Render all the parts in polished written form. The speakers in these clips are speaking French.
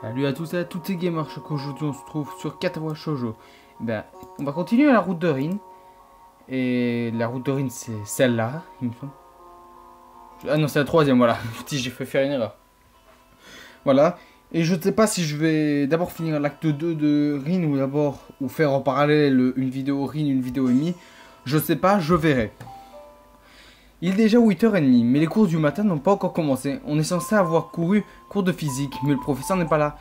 Salut à tous et à toutes les gamers, aujourd'hui on se trouve sur Katawa Shoujo. Ben, on va continuer la route de Rin. Et la route de Rin c'est celle-là, il me semble. Ah non, c'est la troisième, voilà. Si j'ai fait faire une erreur. Voilà. Et je ne sais pas si je vais d'abord finir l'acte 2 de Rin ou faire en parallèle une vidéo Rin, une vidéo Emi. Je sais pas, je verrai. Il est déjà 8h30, mais les cours du matin n'ont pas encore commencé. On est censé avoir cours de physique, mais le professeur n'est pas là.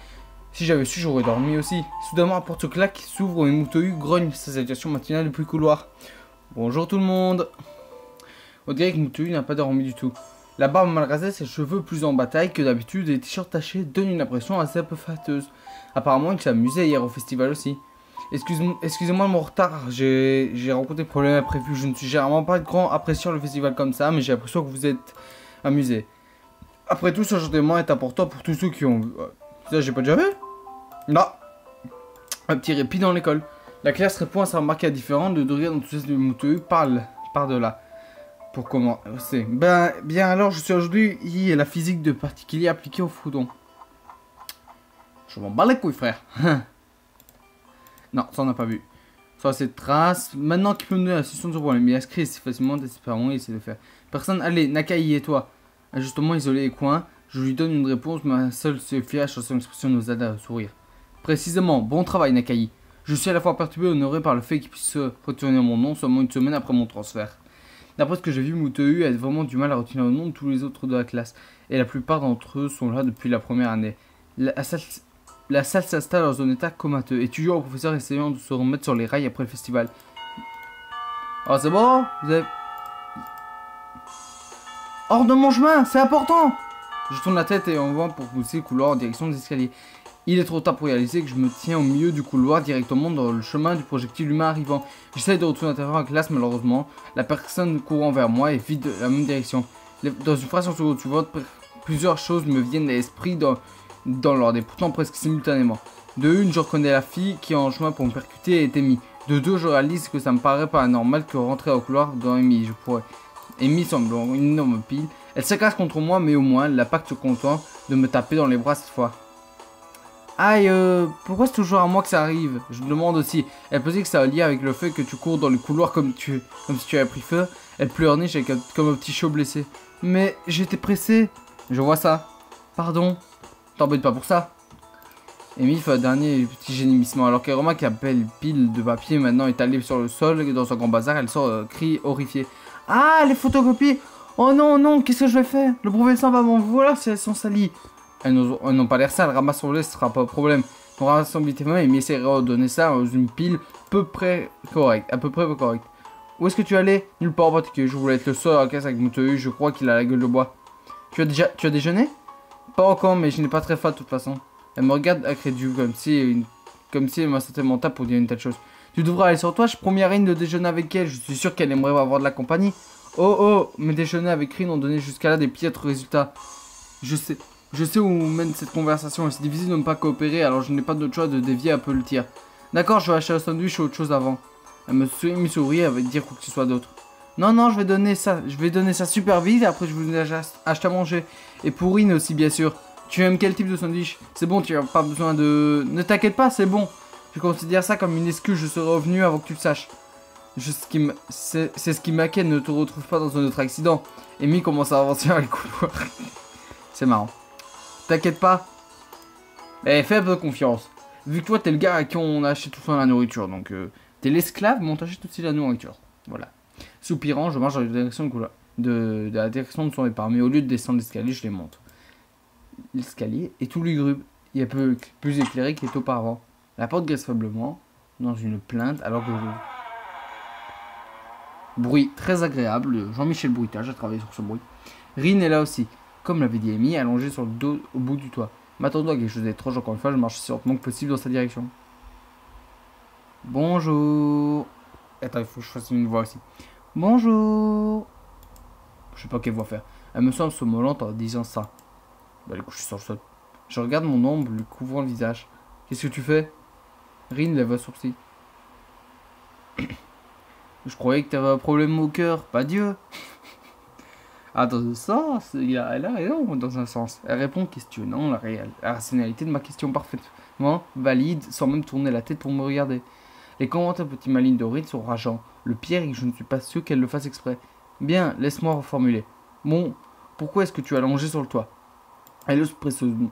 Si j'avais su, j'aurais dormi aussi. Soudainement, la porte se claque, s'ouvre et Moutohu grogne sa salutation matinale depuis le couloir. Bonjour tout le monde. On dirait que Moutohu n'a pas dormi du tout. La barbe mal rasée, ses cheveux plus en bataille que d'habitude et les t-shirts tachés donnent une impression assez peu flatteuse. Apparemment, il s'amusait hier au festival aussi. Excusez-moi mon retard, j'ai rencontré des problèmes imprévus. Je ne suis généralement pas grand appréciant le festival comme ça, mais j'ai l'impression que vous êtes amusés. Après tout, ce genre d'événement est important pour tous ceux qui ont... Ça, j'ai pas déjà vu? Non. Un petit répit dans l'école. La classe répond à sa remarque différente. Le degré d'enthousiasme de Moutohu parle par-delà. Pour commencer. Bien alors, je suis aujourd'hui la physique de particulier appliquée au foudon. Je m'en bats les couilles, frère. Non, ça on n'a pas vu. Ça c'est trace. Maintenant qu'il peut me donner la solution de ce problème, il inscrit si facilement, désespérément, il essaie de faire. Personne, allez, Nakai et toi. Ajustement isolé les coins. Je lui donne une réponse, ma seule se fiche sur son expression nous aide à sourire. Précisément, bon travail Nakai. Je suis à la fois perturbé et honoré par le fait qu'il puisse retenir mon nom seulement une semaine après mon transfert. D'après ce que j'ai vu, Moutohu a vraiment du mal à retenir le nom de tous les autres de la classe. Et la plupart d'entre eux sont là depuis la première année. La salle s'installe dans un état comateux. Et toujours le professeur essayant de se remettre sur les rails après le festival. Oh c'est bon, vous avez... Hors de mon chemin, c'est important. Je tourne la tête et on voit pour pousser le couloir en direction des escaliers. Il est trop tard pour réaliser que je me tiens au milieu du couloir directement dans le chemin du projectile humain arrivant. J'essaie de retourner à l'intérieur de la classe, malheureusement. La personne courant vers moi est vite de la même direction. Dans une phrase suivante, plusieurs choses me viennent à l'esprit dans l'ordre et pourtant presque simultanément. De une, je reconnais la fille qui est en chemin pour me percuter et était Emi. De deux, je réalise que ça me paraît pas anormal que rentrer au couloir dans Emi. Emi semble une énorme pile. Elle s'écrase contre moi, mais au moins, elle n'a pas que content de me taper dans les bras cette fois. Aïe, pourquoi c'est toujours à moi que ça arrive? Je me demande aussi. Elle pensait que ça a lié avec le fait que tu cours dans le couloir comme si tu avais pris feu. Elle pleurniche comme un petit chiot blessé. Mais j'étais pressé. Je vois ça. Pardon. T'embête pas pour ça. Amy fait un dernier petit gémissement alors qu'elle remarque que la belle pile de papier maintenant étalée sur le sol et dans son grand bazar. Elle sort un cri horrifié. Ah, les photocopies! Oh non, non, qu'est-ce que je vais faire? Le professeur va m'en vouloir si elles sont salies. Elles n'ont pas l'air sales, ramasse son lait, ce sera pas un problème. On ramasse son bitéma et essaiera de donner ça dans une pile à peu près correcte. Où est-ce que tu allais? Nulle part en particulier. Je voulais être le seul à la caisse avec Moutohu, je crois qu'il a la gueule de bois. Tu as déjeuné? Pas encore, mais je n'ai pas très faim de toute façon. Elle me regarde incrédule, comme si elle m'a sauté mon tas pour dire une telle chose. Tu devrais aller sur toi, je promets à Rin de déjeuner avec elle, je suis sûr qu'elle aimerait avoir de la compagnie. Oh, mes déjeuners avec Rin ont donné jusqu'à là des piètres résultats. Je sais où mène cette conversation, c'est difficile de ne pas coopérer, alors je n'ai pas d'autre choix de dévier un peu le tir. D'accord, je vais acheter un sandwich ou autre chose avant. Elle me sourit avec dire quoi que ce soit d'autre. Non, je vais donner ça super vite et après je vous acheter à manger. Et pour Rin aussi, bien sûr. Tu aimes quel type de sandwich? C'est bon, tu n'as pas besoin de... Ne t'inquiète pas, c'est bon. Je considère ça comme une excuse, je serai revenu avant que tu le saches. C'est ce qui m'inquiète, ne te retrouve pas dans un autre accident. Amy commence à avancer vers le couloir. C'est marrant. T'inquiète pas. Eh, fais un peu confiance. Vu que toi, t'es le gars à qui on a acheté tout ça la nourriture. Donc, t'es l'esclave, mais on t'achète aussi la nourriture. Voilà. Soupirant, je marche dans la direction de la direction de son départ. Mais au lieu de descendre l'escalier, je les monte. L'escalier est tout lugubre. Il est un peu plus éclairé qu'il était auparavant. La porte graisse faiblement dans une plainte alors que bruit très agréable. Jean-Michel Bruitage a travaillé sur ce bruit. Rin est là aussi. Comme l'avait dit Amy, allongé sur le dos au bout du toit. M'attendant à quelque chose d'étrange, encore une fois, je marche si lentement que possible dans sa direction. Bonjour. Attends, il faut que je fasse une voix aussi. Bonjour. Je sais pas quelle voix faire. Elle me semble somnolente en disant ça. Bah, du coup, je suis sur le sol. Je regarde mon ombre, lui couvrant le visage. Qu'est-ce que tu fais? Rin lève un sourcil. Je croyais que t'avais un problème au cœur, pas Dieu. Ah, dans un sens, elle a raison, dans un sens. Elle répond questionnant la rationalité de ma question parfaitement valide, sans même tourner la tête pour me regarder. Les commentaires petit maligne de Reed sont rageants. Le pire est que je ne suis pas sûr qu'elle le fasse exprès. Bien, laisse-moi reformuler. Bon, pourquoi est-ce que tu as longé sur le toit? Elle ose précieusement,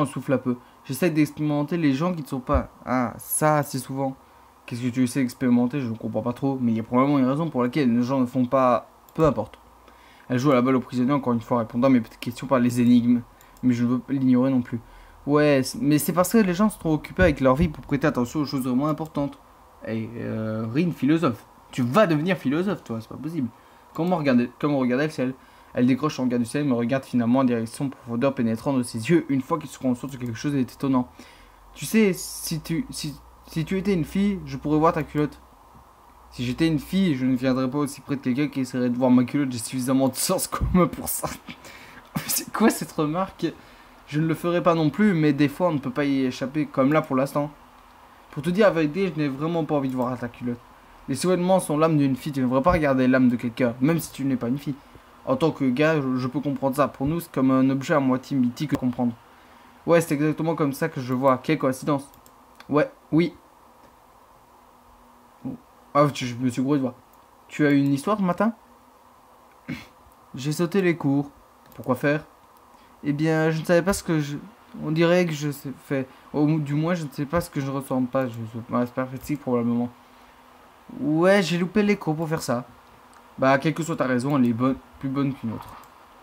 elle souffle un peu. J'essaie d'expérimenter les gens qui ne sont pas. Ah, ça, assez souvent. Qu'est-ce que tu essaies d'expérimenter? Je ne comprends pas trop, mais il y a probablement une raison pour laquelle les gens ne font pas. Peu importe. Elle joue à la balle au prisonnier encore une fois, répondant à mes petites questions par les énigmes. Mais je ne veux pas l'ignorer non plus. Ouais, mais c'est parce que les gens sont trop occupés avec leur vie pour prêter attention aux choses vraiment importantes. Hey, Rin, philosophe. Tu vas devenir philosophe, toi, c'est pas possible. Comment regarder le ciel? Elle décroche son regard du ciel et me regarde finalement en direction de profondeur pénétrante de ses yeux une fois qu'il se concentre sur quelque chose d'étonnant. Tu sais, si tu étais une fille, je pourrais voir ta culotte. Si j'étais une fille, je ne viendrais pas aussi près de quelqu'un qui essaierait de voir ma culotte. J'ai suffisamment de sens commun pour ça. C'est quoi cette remarque? Je ne le ferai pas non plus, mais des fois on ne peut pas y échapper, comme là pour l'instant. Pour te dire la vérité, je n'ai vraiment pas envie de voir ta culotte. Les sous-vêtements sont l'âme d'une fille, tu ne devrais pas regarder l'âme de quelqu'un, même si tu n'es pas une fille. En tant que gars, je peux comprendre ça. Pour nous, c'est comme un objet à moitié mythique à comprendre. Ouais, c'est exactement comme ça que je vois. Quelle coïncidence. Ouais, oui. Ah, je me suis gros de voix. Tu as eu une histoire ce matin? J'ai sauté les cours. Pourquoi faire? Eh bien, je ne savais pas ce que je... On dirait que je sais fait. Du moins, je ne sais pas ce que je ressens pas. Je suis perfectif probablement. Ouais, j'ai loupé les cours pour faire ça. Bah, quelle que soit ta raison, elle est plus bonne qu'une autre.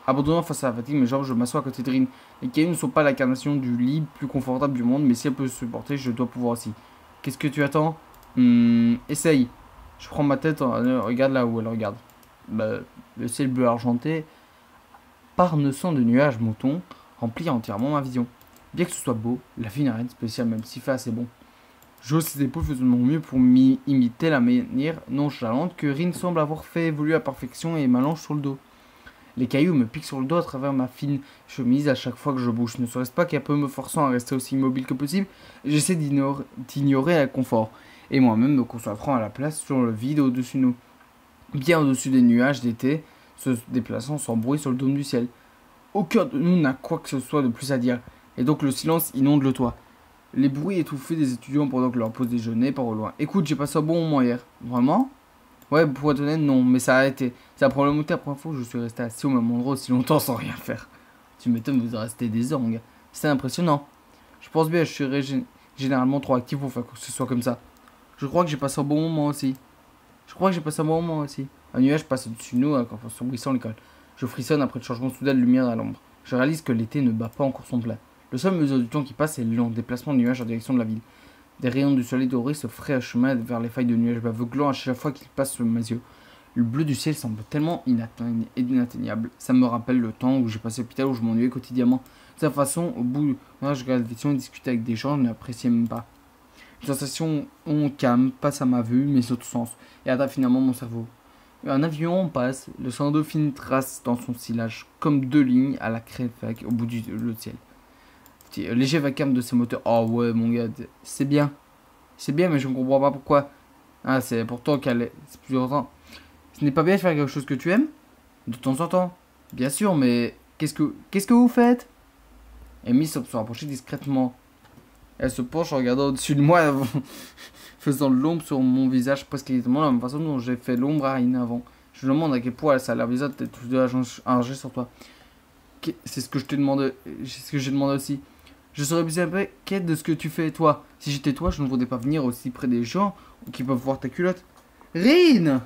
Abandonnant face à la fatigue, mes jambes, je m'assois à côté de Rin. Les cailloux ne sont pas l'incarnation du lit plus confortable du monde, mais si elle peut se supporter, je dois pouvoir aussi. Qu'est-ce que tu attends? Essaye. Je prends ma tête, regarde là où elle regarde. Bah, le ciel bleu argenté, parneçant de nuages moutons, remplit entièrement ma vision. Bien que ce soit beau, la vie n'a rien de spécial, même si fait assez bon. J'ose ses épaules faisant de mon mieux pour imiter la manière nonchalante que Rin semble avoir fait évoluer à perfection et m'allonge sur le dos. Les cailloux me piquent sur le dos à travers ma fine chemise à chaque fois que je bouge. Ne serait-ce pas qu'un peu me forçant à rester aussi immobile que possible, j'essaie d'ignorer le confort, et moi-même me concentrant à la place sur le vide au-dessus de nous. Bien au-dessus des nuages d'été, se déplaçant sans bruit sur le dôme du ciel. Aucun de nous n'a quoi que ce soit de plus à dire, et donc le silence inonde le toit. Les bruits étouffés des étudiants pendant que leur pause déjeuner part au loin. Écoute, j'ai passé un bon moment hier. Vraiment? Ouais, pour être honnête, non, mais ça a été. Ça a probablement été la première fois que je suis resté assis au même endroit aussi longtemps sans rien faire. Tu m'étonnes, vous êtes resté des heures, mon gars. C'est impressionnant. Je pense bien, je serais généralement trop actif pour faire que ce soit comme ça. Je crois que j'ai passé un bon moment aussi. Un nuage passe au-dessus de nous, en surbrissant l'école. Je frissonne après le changement soudain de lumière à l'ombre. Je réalise que l'été ne bat pas encore son plein. Le seul mesure du temps qui passe est le long déplacement de nuages en direction de la ville. Des rayons du soleil doré se frayent un chemin vers les failles de nuages aveuglant à chaque fois qu'ils passent sur mes yeux. Le bleu du ciel semble tellement inatteignable. Ça me rappelle le temps où j'ai passé à l'hôpital où je m'ennuyais quotidiennement. De cette façon, au bout, moi, je regardais la télévision et discutais avec des gens, je n'appréciais même pas. Une sensation calme passe à ma vue, mais autres sens, et atteint finalement mon cerveau. Un avion passe, le sang dauphine trace dans son sillage, comme deux lignes à la crête au bout du ciel. Léger vacarme de ses moteurs. Oh ouais, mon gars, c'est bien. C'est bien, mais je ne comprends pas pourquoi. Ah, c'est pourtant qu'elle est. C'est plus important. Ce n'est pas bien de faire quelque chose que tu aimes? De temps en temps. Bien sûr, mais qu'est-ce que vous faites? Amy se rapprocher discrètement. Elle se penche en regardant au-dessus de moi, faisant l'ombre sur mon visage presque exactement de la même façon dont j'ai fait l'ombre à Ina avant. Je me demande à quel point ça a l'air bizarre d'être tout arrangé sur toi. C'est ce que je t'ai demandé. C'est ce que j'ai demandé aussi. Je serais bien inquiète de ce que tu fais, toi. Si j'étais toi, je ne voudrais pas venir aussi près des gens qui peuvent voir ta culotte. Rin!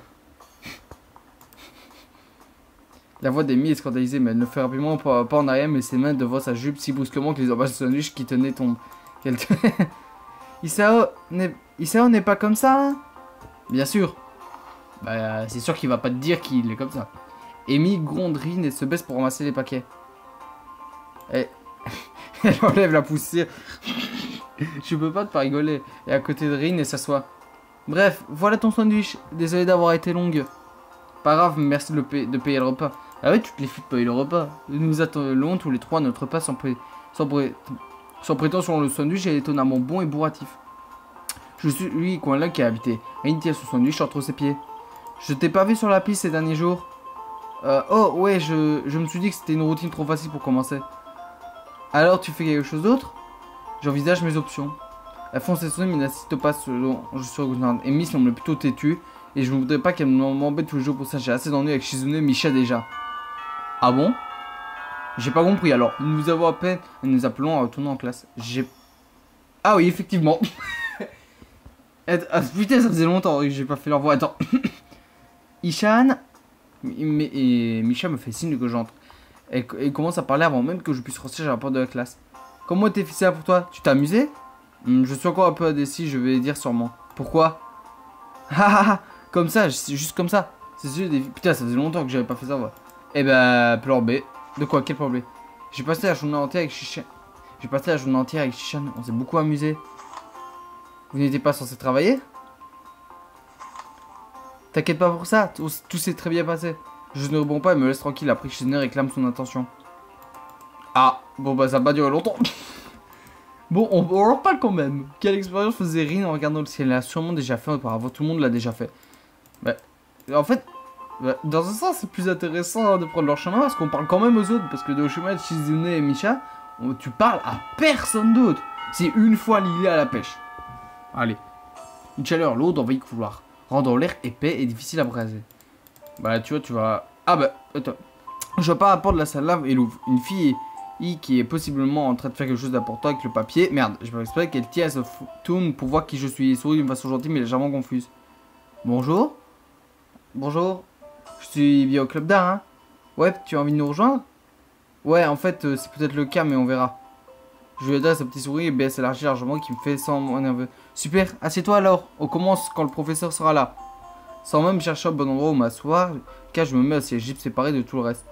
La voix d'Amy est scandalisée, mais elle ne fait rapidement pas en arrière, mais ses mains devant sa jupe si brusquement que les emballages de sandwich qui tenaient tombent. Isao n'est pas comme ça, hein? Bien sûr. Bah, c'est sûr qu'il va pas te dire qu'il est comme ça. Amy gronde Rin et se baisse pour ramasser les paquets. Elle enlève la poussière. Je peux pas te pas rigoler. Et à côté de Rin et s'assoit. Bref, voilà ton sandwich. Désolé d'avoir été longue. Pas grave, merci de payer le repas. Ah ouais, tu te les fous de payer le repas. Nous attendons tous les trois notre repas sans prétention. Le sandwich est étonnamment bon et bourratif. Je suis lui coin là qui a habité. Rin tient son sandwich entre ses pieds. Je t'ai pas vu sur la piste ces derniers jours. Oh, ouais, je me suis dit que c'était une routine trop facile pour commencer. Alors, tu fais quelque chose d'autre? J'envisage mes options. Elle fonce ses souris mais n'assiste pas selon je suis gouvernante. Amy semble plutôt têtue et je ne voudrais pas qu'elle m'embête tous les jours pour ça. J'ai assez d'ennuis avec Shizune et Misha déjà. Ah bon? J'ai pas compris alors. Nous avons à peine et nous appelons à retourner en classe. Ah oui, effectivement. Ah, putain, ça faisait longtemps que j'ai pas fait leur voix. Attends. Ishan et Misha me fait signe que j'entre. Et commence à parler avant même que je puisse rentrer à la porte de la classe. Comment était fixé là pour toi? Tu t'es amusé? Je suis encore un peu indécis, je vais dire sûrement. Pourquoi? Comme ça, juste comme ça. C'est sûr des... Putain, ça faisait longtemps que j'avais pas fait ça, ouais. Eh ben, plan B. De quoi? Quel plan B? J'ai passé la journée entière avec Shishan. On s'est beaucoup amusé. Vous n'étiez pas censé travailler? T'inquiète pas pour ça, tout s'est très bien passé. Je ne réponds pas et me laisse tranquille après que Shizune réclame son attention. Ah, bon bah ça va pas durer longtemps. Bon, on en parle quand même. Quelle expérience faisait Rin en regardant le ciel? Elle l'a sûrement déjà fait auparavant, tout le monde l'a déjà fait. Bah, en fait, dans un sens, c'est plus intéressant de prendre leur chemin parce qu'on parle quand même aux autres. Parce que de chemin de Shizune et Misha, tu parles à personne d'autre. C'est une fois lié à la pêche. Allez. Une chaleur lourde envahit le couloir, rendant l'air épais et difficile à braser. Bah, tu vois, tu vas... Ah bah, attends. Je vois pas à la porte de la salle là et l'ouvre. Une fille qui est possiblement en train de faire quelque chose d'important avec le papier. Merde, je me respecte qu'elle tient, elle se tourne pour voir qui je suis. Elle sourit d'une façon gentille mais légèrement confuse. Bonjour. Bonjour. Je suis bien au club d'art, hein. Ouais, tu as envie de nous rejoindre? Ouais, en fait, c'est peut-être le cas, mais on verra. Je lui adresse un petit sourire et baisse s'élargit largement qui me fait sans mon nerveux. Super, assieds-toi alors. On commence quand le professeur sera là. Sans même chercher un bon endroit où m'asseoir, car je me mets à siège séparé de tout le reste.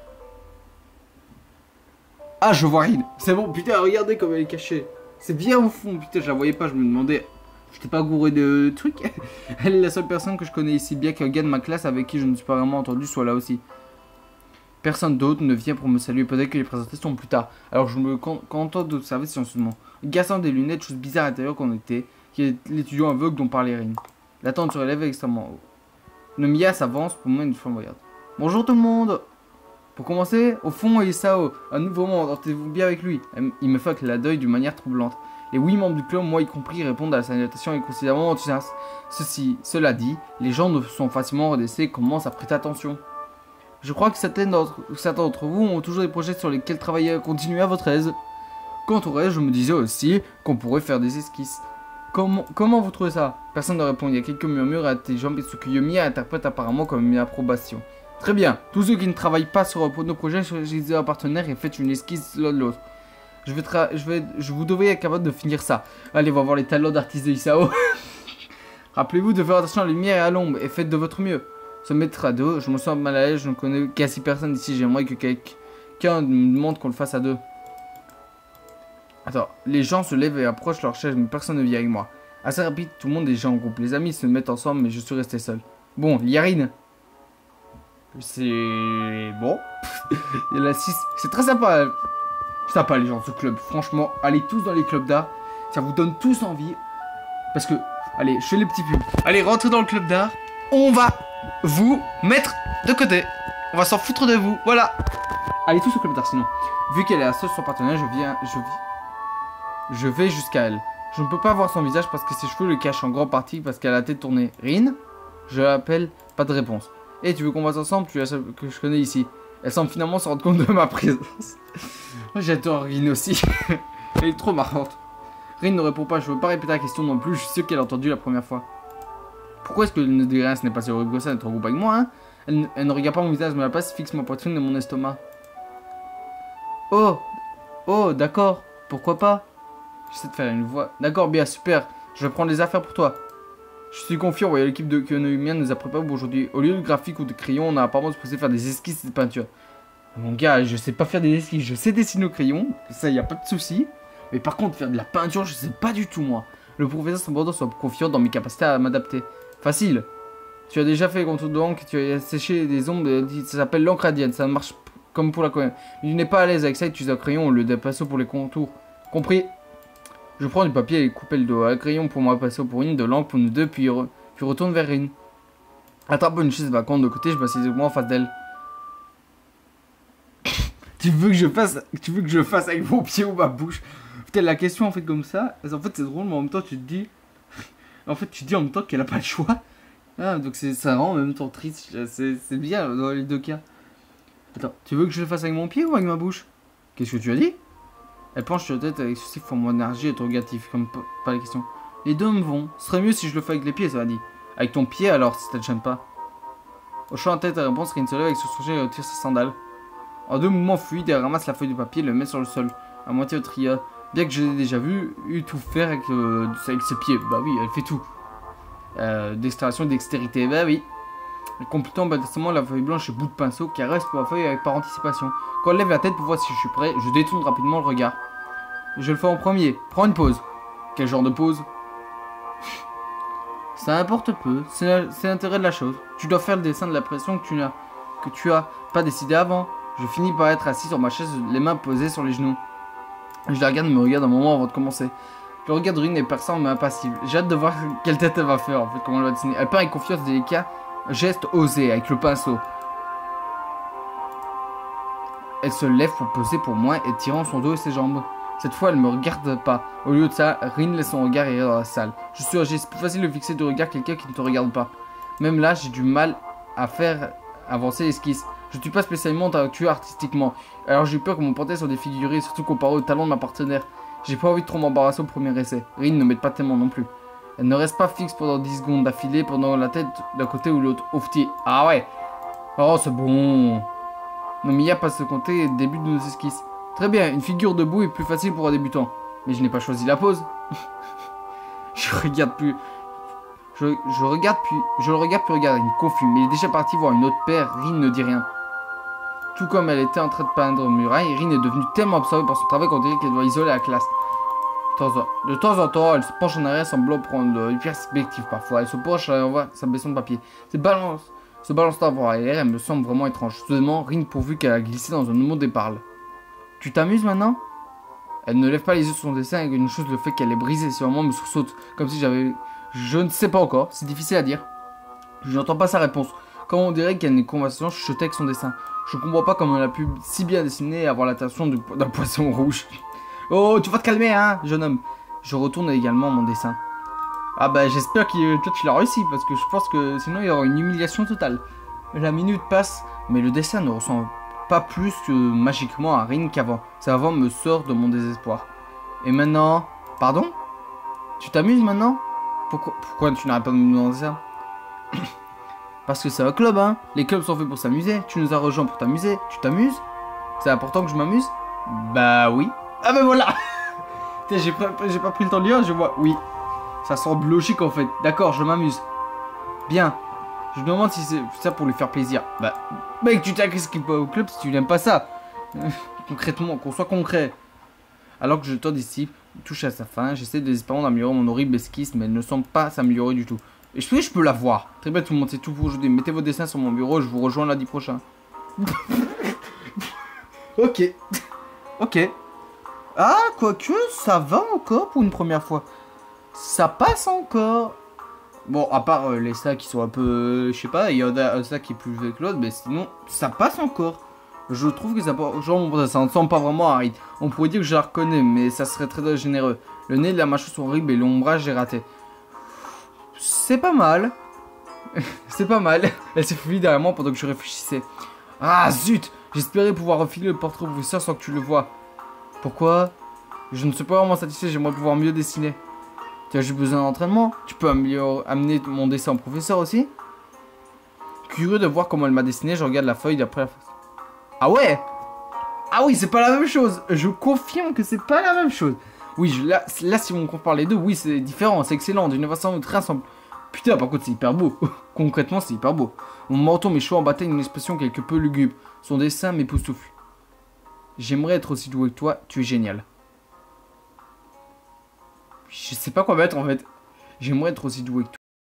Ah, je vois Rin. C'est bon, putain, regardez comme elle est cachée. C'est bien au fond, putain, je la voyais pas, je me demandais. J'étais pas gouré de trucs. Elle est la seule personne que je connais ici, bien qu'un gars de ma classe avec qui je ne suis pas vraiment entendu soit là aussi. Personne d'autre ne vient pour me saluer, peut-être que les présentations sont plus tard. Alors je me contente d'observer silencieusement. Garçon des lunettes, chose bizarre à l'intérieur qu'on était, qui est l'étudiant aveugle dont parlait Rin. La tente se relève extrêmement haut. Nomiya s'avance pour moi une flamboyante. Bonjour tout le monde. Pour commencer, au fond, Isao, un nouveau membre, entendez-vous bien avec lui. Il me fait un clin d'œil d'une manière troublante. Les 8 membres du club, moi y compris, répondent à la salutation et considérablement enthousiastes. Cela dit, les gens ne sont facilement redressés et commencent à prêter attention. Je crois que certains d'entre vous ont toujours des projets sur lesquels travailler, continuer à votre aise. Quant au reste, je me disais aussi qu'on pourrait faire des esquisses. Comment vous trouvez ça? Personne ne répond, il y a quelques murmures intelligents, mais ce que Yomi interprète apparemment comme une approbation. Très bien, tous ceux qui ne travaillent pas sur nos projets, choisissez un partenaire et faites une esquisse l'un de l'autre. Vous devriez être capable de finir ça. Allez, on va voir les talents d'artiste de Isao. Rappelez-vous de faire attention à la lumière et à l'ombre et faites de votre mieux. Se mettre à deux, je me sens mal à l'aise, je ne connais quasi personne ici, j'aimerais que quelqu'un me demande qu'on le fasse à deux. Attends, les gens se lèvent et approchent leur chaise, mais personne ne vient avec moi. Assez rapide, tout le monde est déjà en groupe. Les amis se mettent ensemble, mais je suis resté seul. Bon, Yarine. C'est bon. Il y en a 6. C'est très sympa. Sympa les gens, ce club. Franchement, allez tous dans les clubs d'art. Ça vous donne tous envie. Parce que, allez, je fais les petits pubs. Allez, rentrez dans le club d'art. On va vous mettre de côté. On va s'en foutre de vous. Voilà. Allez tous au club d'art sinon. Vu qu'elle est la seule de son partenaire, je vais jusqu'à elle. Je ne peux pas voir son visage parce que ses cheveux le cachent en grande partie parce qu'elle a la tête tournée. Rin? Je l'appelle, pas de réponse. Et tu veux qu'on passe ensemble? Tu es la seule que je connais ici. Elle semble finalement se rendre compte de ma présence. J'adore Rin aussi. Elle est trop marrante. Rin ne répond pas, je veux pas répéter la question non plus, je suis sûr qu'elle a entendu la première fois. Pourquoi est-ce que ne dit rien? Ce n'est pas si horrible que ça d'être en groupe avec moi, hein? Elle ne regarde pas mon visage, mais la place fixe ma poitrine et mon estomac. Oh, d'accord. Pourquoi pas? J'essaie de faire une voix. D'accord, bien, super. Je vais prendre les affaires pour toi. Je suis confiant, voyez, l'équipe de Konohimiya nous a préparé pour aujourd'hui. Au lieu de graphique ou de crayon, on a apparemment supposé faire des esquisses et des peintures. Mon gars, je sais pas faire des esquisses, je sais dessiner au crayon, ça y a pas de souci. Mais par contre, faire de la peinture, je sais pas du tout, moi. Le professeur semble soit confiant dans mes capacités à m'adapter. Facile. Tu as déjà fait les contours de l'encre, tu as séché des ombres, ça s'appelle l'encre radienne, ça marche comme pour la commune. Mais tu n'es pas à l'aise avec ça et tu utilises un crayon au lieu de pinceau pour les contours. Compris? Je prends du papier et couper le dos. Un crayon pour moi, pinceau pour une, de l'encre pour nous deux, puis retourne vers Rin. Attrape une chaise vacante de côté, je m'assieds moi en face d'elle. Tu veux que je fasse avec mon pied ou ma bouche? Putain, la question en fait comme ça, en fait c'est drôle, mais en même temps tu te dis, en fait tu te dis en même temps qu'elle a pas le choix. Ah, donc ça rend en même temps triste. C'est bien dans les deux cas. Attends, tu veux que je le fasse avec mon pied ou avec ma bouche? Qu'est-ce que tu as dit? Elle penche sur la tête avec ceci pour mon énergie interrogatif, comme pas la question. Les deux me vont. Ce serait mieux si je le fais avec les pieds, ça va dit. Avec ton pied alors, si ça te gêne pas. Hochant la tête, la réponse, Rin se lève avec son sourcil et retire ses sandales. En deux mouvements fluides, elle ramasse la feuille de papier et le met sur le sol, à moitié au tria. Bien que je l'ai déjà vu tout faire avec ses pieds. Bah oui, elle fait tout. D'extraction et dextérité, bah oui. Complétant bâtiment la feuille blanche et bout de pinceau qui reste pour la feuille avec par anticipation. Quand elle lève la tête pour voir si je suis prêt, je détourne rapidement le regard. Je le fais en premier. Prends une pause. Quel genre de pause? Ça importe peu, c'est l'intérêt de la chose. Tu dois faire le dessin de la pression que tu as pas décidé avant. Je finis par être assis sur ma chaise, les mains posées sur les genoux. Je la regarde et me regarde un moment avant de commencer. Le regard de Rin est perçant mais impassible. J'ai hâte de voir quelle tête elle va faire en fait, comment elle va dessiner. Elle peint avec confiance délicat, geste osé avec le pinceau. Elle se lève pour poser pour moi et tirant son dos et ses jambes. Cette fois, elle me regarde pas. Au lieu de ça, Rin laisse son regard errer dans la salle. Je suis âgé, c'est plus facile de fixer du regard quelqu'un qui ne te regarde pas. Même là, j'ai du mal à faire avancer l'esquisse. Je ne suis pas spécialement talentueux artistiquement. Alors j'ai eu peur que mon portrait soit défiguré, surtout comparé au talent de ma partenaire. J'ai pas envie de trop m'embarrasser au premier essai. Rin ne m'aide pas tellement non plus. Elle ne reste pas fixe pendant 10 secondes d'affilée, pendant la tête d'un côté ou l'autre. Oufti. Ah ouais. Oh, c'est bon. Nomiya passe le compter et débute de nos esquisses. Très bien, une figure debout est plus facile pour un débutant. Mais je n'ai pas choisi la pose. Je regarde plus. Je le regarde puis regarde, il me confus, mais il est déjà parti voir une autre paire, Rin ne dit rien. Tout comme elle était en train de peindre une muraille, Rin est devenue tellement absorbée par son travail qu'on dirait qu'elle doit isoler la classe. De temps en temps, elle se penche en arrière semblant prendre une perspective parfois. Elle se penche et envoie sa baisson de papier. Se balance d'avoir à l'air, elle me semble vraiment étrange. Soudainement, Rin pourvu qu'elle a glissé dans un monde et parle. Tu t'amuses maintenant? Elle ne lève pas les yeux sur son dessin et une chose le fait qu'elle est brisée, c'est vraiment me sursaute. Comme si j'avais... Je ne sais pas encore, c'est difficile à dire. Je n'entends pas sa réponse. Comme on dirait qu'elle a une conversation chuchotée avec son dessin. Je comprends pas comment elle a pu si bien dessiner et avoir l'attention d'un poisson rouge. Oh, tu vas te calmer, hein, jeune homme. Je retourne également mon dessin. Ah bah j'espère que toi tu l'as réussi, parce que je pense que sinon il y aura une humiliation totale. La minute passe, mais le dessin ne ressemble pas plus que magiquement à Rin qu'avant. Ça avant me sort de mon désespoir. Et maintenant... Pardon? Tu t'amuses maintenant? Pourquoi tu n'arrêtes pas de me demander ça? Parce que c'est un club, hein. Les clubs sont faits pour s'amuser. Tu nous as rejoints pour t'amuser. Tu t'amuses? C'est important que je m'amuse? Bah oui. Ah ben voilà. J'ai pas pris le temps de lire, je vois. Oui. Ça semble logique en fait. D'accord, je m'amuse. Bien. Je me demande si c'est ça pour lui faire plaisir. Bah, mec, tu t'inscris pas au club si tu n'aimes pas ça. Concrètement, qu'on soit concret. Alors que je tends d'ici, touche à sa fin, j'essaie désespérément d'améliorer mon horrible esquisse, mais elle ne semble pas s'améliorer du tout. Et je peux la voir. Très bien tout le monde, c'est tout pour aujourd'hui. Mettez vos dessins sur mon bureau, je vous rejoins lundi prochain. Ok. Ok. Ah, quoique, ça va encore pour une première fois. Ça passe encore. Bon, à part les sacs qui sont un peu... je sais pas, il y en a un sac qui est plus vieux que l'autre, mais sinon, ça passe encore. Je trouve que ça ne ressemble pas vraiment à Rin. On pourrait dire que je la reconnais, mais ça serait très généreux. Le nez de la mâchoire sont horribles et l'ombrage est raté. C'est pas mal. C'est pas mal. Elle s'est fouillée derrière moi pendant que je réfléchissais. Ah zut! J'espérais pouvoir refiler le portrait au professeur sans que tu le vois. Pourquoi? Je ne suis pas vraiment satisfait, j'aimerais pouvoir mieux dessiner. Tu as juste besoin d'entraînement? Tu peux amener mon dessin au professeur aussi? Curieux de voir comment elle m'a dessiné, je regarde la feuille d'après la face. Ah ouais? Ah oui, c'est pas la même chose. Je confirme que c'est pas la même chose. Oui, là si on compare les deux, oui, c'est différent, c'est excellent. D'une façon très simple. Putain, par contre, c'est hyper beau. Concrètement, c'est hyper beau. Mon menton, mes cheveux embattaient une expression quelque peu lugubre. Son dessin m'époustoufle. J'aimerais être aussi doué que toi, tu es génial. Je sais pas quoi mettre en fait. J'aimerais être aussi doué que toi.